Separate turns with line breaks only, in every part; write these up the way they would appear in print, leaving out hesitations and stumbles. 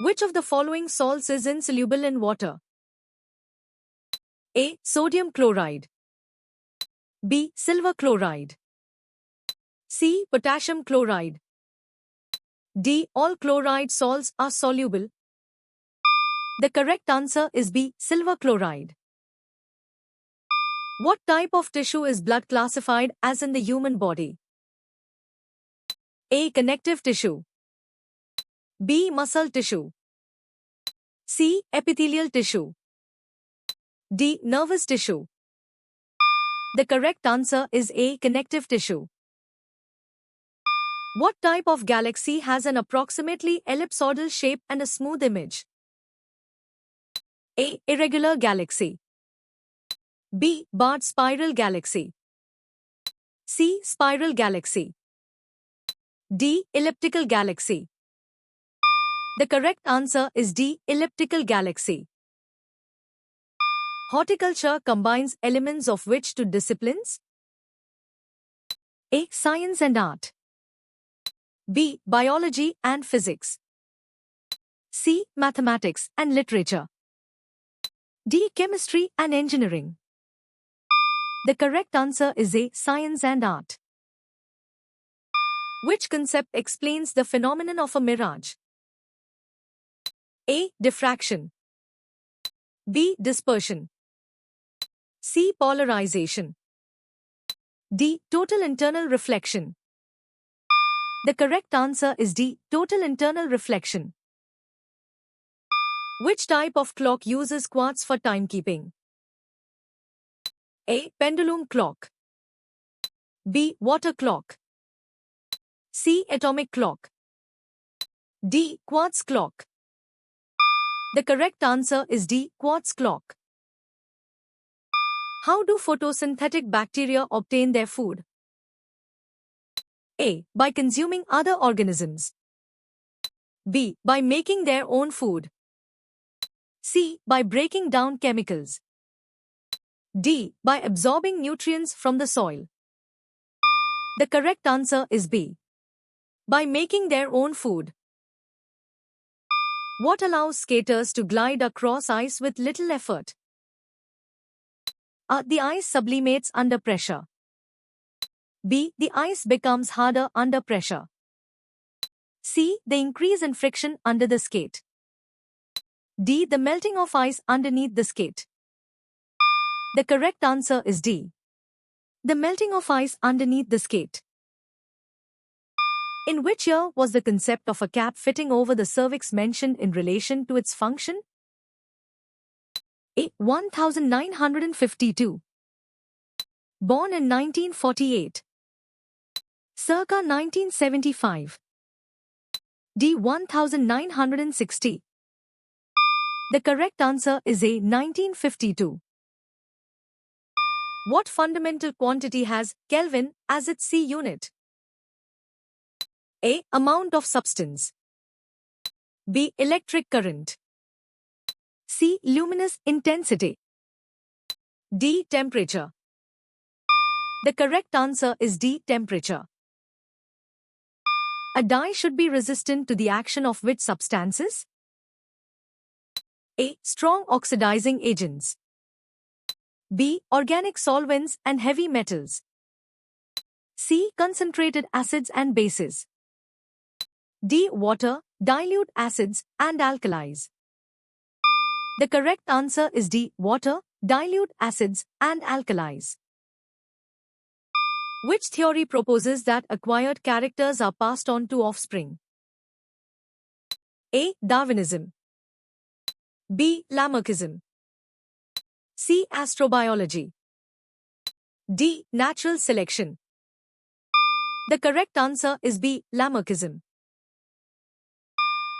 Which of the following salts is insoluble in water? A. Sodium chloride. B. Silver chloride. C. Potassium chloride. D. All chloride salts are soluble. The correct answer is B. Silver chloride. What type of tissue is blood classified as in the human body? A. Connective tissue. B. Muscle tissue. C. Epithelial tissue. D. Nervous tissue. The correct answer is A. Connective tissue. What type of galaxy has an approximately ellipsoidal shape and a smooth image? A. Irregular galaxy. B. Barred spiral galaxy. C. Spiral galaxy. D. Elliptical galaxy. The correct answer is D. Elliptical galaxy. Horticulture combines elements of which two disciplines? A. Science and art. B. Biology and physics. C. Mathematics and literature. D. Chemistry and engineering. The correct answer is A. Science and art. Which concept explains the phenomenon of a mirage? A. Diffraction. B. Dispersion. C. Polarization. D. Total internal reflection. The correct answer is D. Total internal reflection. Which type of clock uses quartz for timekeeping? A. Pendulum clock. B. Water clock. C. Atomic clock. D. Quartz clock. The correct answer is D. Quartz clock. How do photosynthetic bacteria obtain their food? A. By consuming other organisms. B. By making their own food. C. By breaking down chemicals. D. By absorbing nutrients from the soil. The correct answer is B. By making their own food. What allows skaters to glide across ice with little effort? A. The ice sublimates under pressure. B. The ice becomes harder under pressure. C. The increase in friction under the skate. D. The melting of ice underneath the skate. The correct answer is D. The melting of ice underneath the skate. In which year was the concept of a cap fitting over the cervix mentioned in relation to its function? A. 1952. Born in 1948. Circa 1975. D. 1960. The correct answer is A. 1952. What fundamental quantity has Kelvin as its C unit? A. Amount of substance. B. Electric current. C. Luminous intensity. D. Temperature. The correct answer is D. Temperature. A dye should be resistant to the action of which substances? A. Strong oxidizing agents. B. Organic solvents and heavy metals. C. Concentrated acids and bases. D. Water, dilute acids, and alkalis. The correct answer is D. Water, dilute acids, and alkalis. Which theory proposes that acquired characters are passed on to offspring? A. Darwinism. B. Lamarckism. C. Astrobiology. D. Natural selection. The correct answer is B. Lamarckism.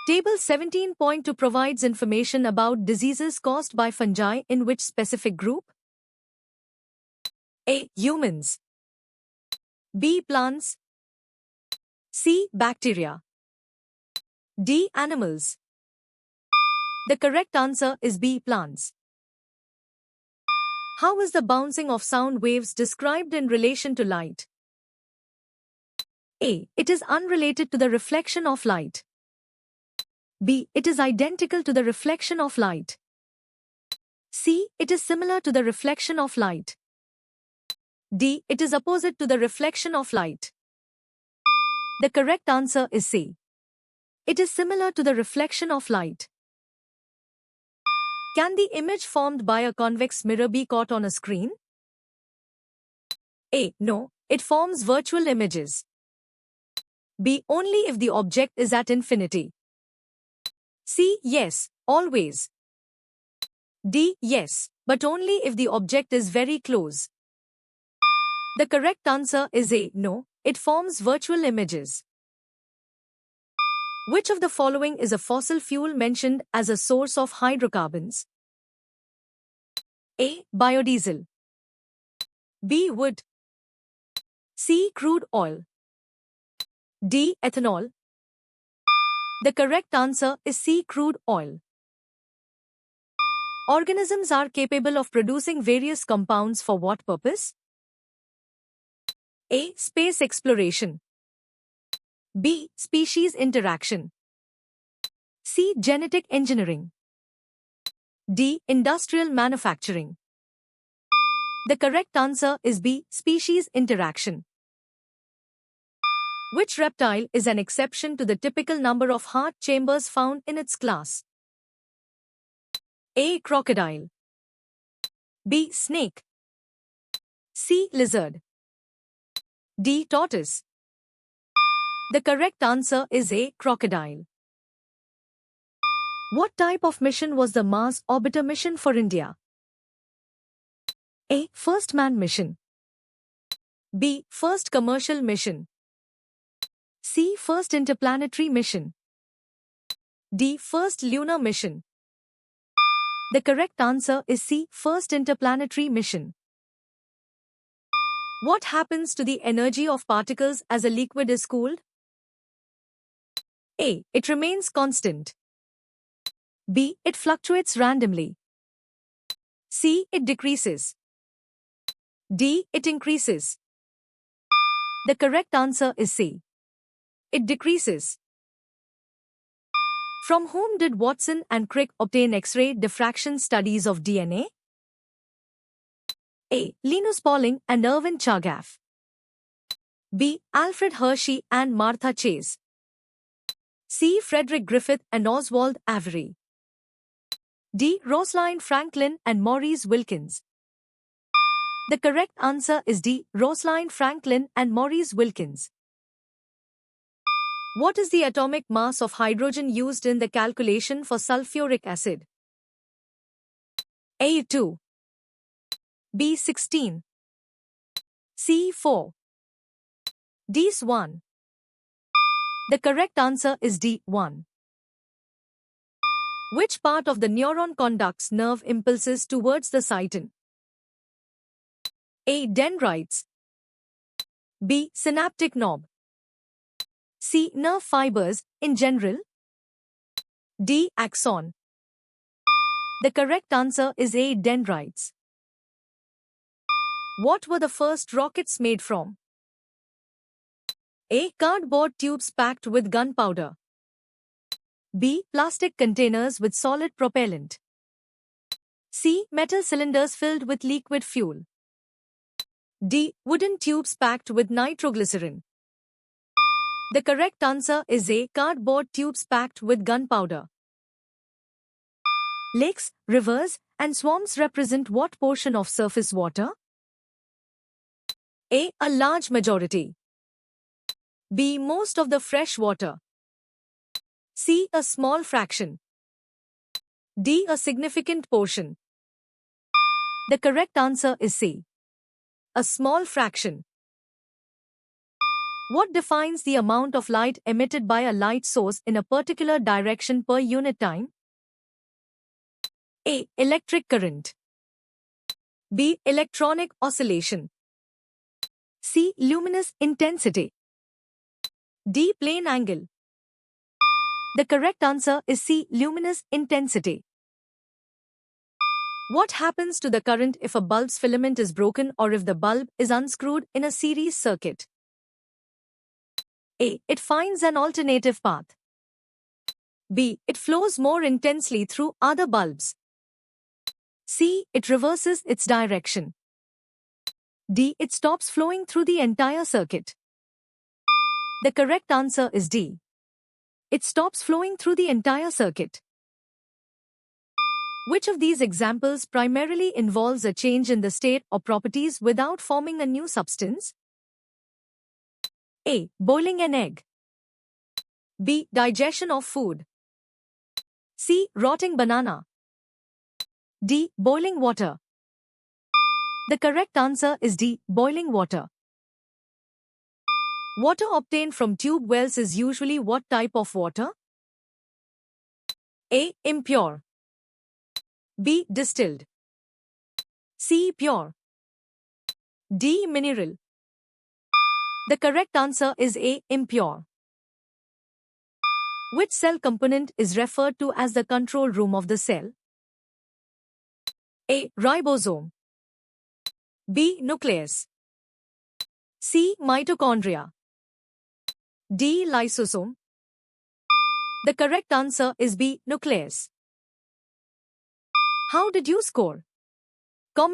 Table 17.2 provides information about diseases caused by fungi in which specific group? A. Humans. B. Plants. C. Bacteria. D. Animals. The correct answer is B. Plants. How is the bouncing of sound waves described in relation to light? A. It is unrelated to the reflection of light. B. It is identical to the reflection of light. C. It is similar to the reflection of light. D. It is opposite to the reflection of light. The correct answer is C. It is similar to the reflection of light. Can the image formed by a convex mirror be caught on a screen? A. No, it forms virtual images. B. Only if the object is at infinity. C. Yes, always. D. Yes, but only if the object is very close. The correct answer is A. No, it forms virtual images. Which of the following is a fossil fuel mentioned as a source of hydrocarbons? A. Biodiesel. B. Wood. C. Crude oil. D. Ethanol. The correct answer is C. Crude oil. Organisms are capable of producing various compounds for what purpose? A. Space exploration. B. Species interaction. C. Genetic engineering. D. Industrial manufacturing. The correct answer is B. Species interaction. Which reptile is an exception to the typical number of heart chambers found in its class? A. Crocodile. B. Snake. C. Lizard. D. Tortoise. The correct answer is A. Crocodile. What type of mission was the Mars Orbiter mission for India? A. First man mission. B. First commercial mission. C. First interplanetary mission. D. First lunar mission. The correct answer is C. First interplanetary mission. What happens to the energy of particles as a liquid is cooled? A. It remains constant. B. It fluctuates randomly. C. It decreases. D. It increases. The correct answer is C. It decreases. From whom did Watson and Crick obtain X-ray diffraction studies of DNA? A. Linus Pauling and Erwin Chargaff. B. Alfred Hershey and Martha Chase. C. Frederick Griffith and Oswald Avery. D. Rosalind Franklin and Maurice Wilkins. The correct answer is D. Rosalind Franklin and Maurice Wilkins. What is the atomic mass of hydrogen used in the calculation for sulfuric acid? A. 2. B. 16. C. 4. D. 1. The correct answer is D. 1. Which part of the neuron conducts nerve impulses towards the cyton? A. Dendrites. B. Synaptic knob. C. Nerve fibers, in general. D. Axon. The correct answer is A. Dendrites. What were the first rockets made from? A. Cardboard tubes packed with gunpowder. B. Plastic containers with solid propellant. C. Metal cylinders filled with liquid fuel. D. Wooden tubes packed with nitroglycerin. The correct answer is A. Cardboard tubes packed with gunpowder. Lakes, rivers, and swamps represent what portion of surface water? A. A large majority. B. Most of the fresh water. C. A small fraction. D. A significant portion. The correct answer is C. A small fraction. What defines the amount of light emitted by a light source in a particular direction per unit time? A. Electric current. B. Electronic oscillation. C. Luminous intensity. D. Plane angle. The correct answer is C. Luminous intensity. What happens to the current if a bulb's filament is broken or if the bulb is unscrewed in a series circuit? A. It finds an alternative path. B. It flows more intensely through other bulbs. C. It reverses its direction. D. It stops flowing through the entire circuit. The correct answer is D. It stops flowing through the entire circuit. Which of these examples primarily involves a change in the state or properties without forming a new substance? A. Boiling an egg. B. Digestion of food. C. Rotting banana. D. Boiling water. The correct answer is D. Boiling water. Water obtained from tube wells is usually what type of water? A. Impure. B. Distilled. C. Pure. D. Mineral. The correct answer is A. Impure. Which cell component is referred to as the control room of the cell? A. Ribosome. B. Nucleus. C. Mitochondria. D. Lysosome. The correct answer is B. Nucleus. How did you score?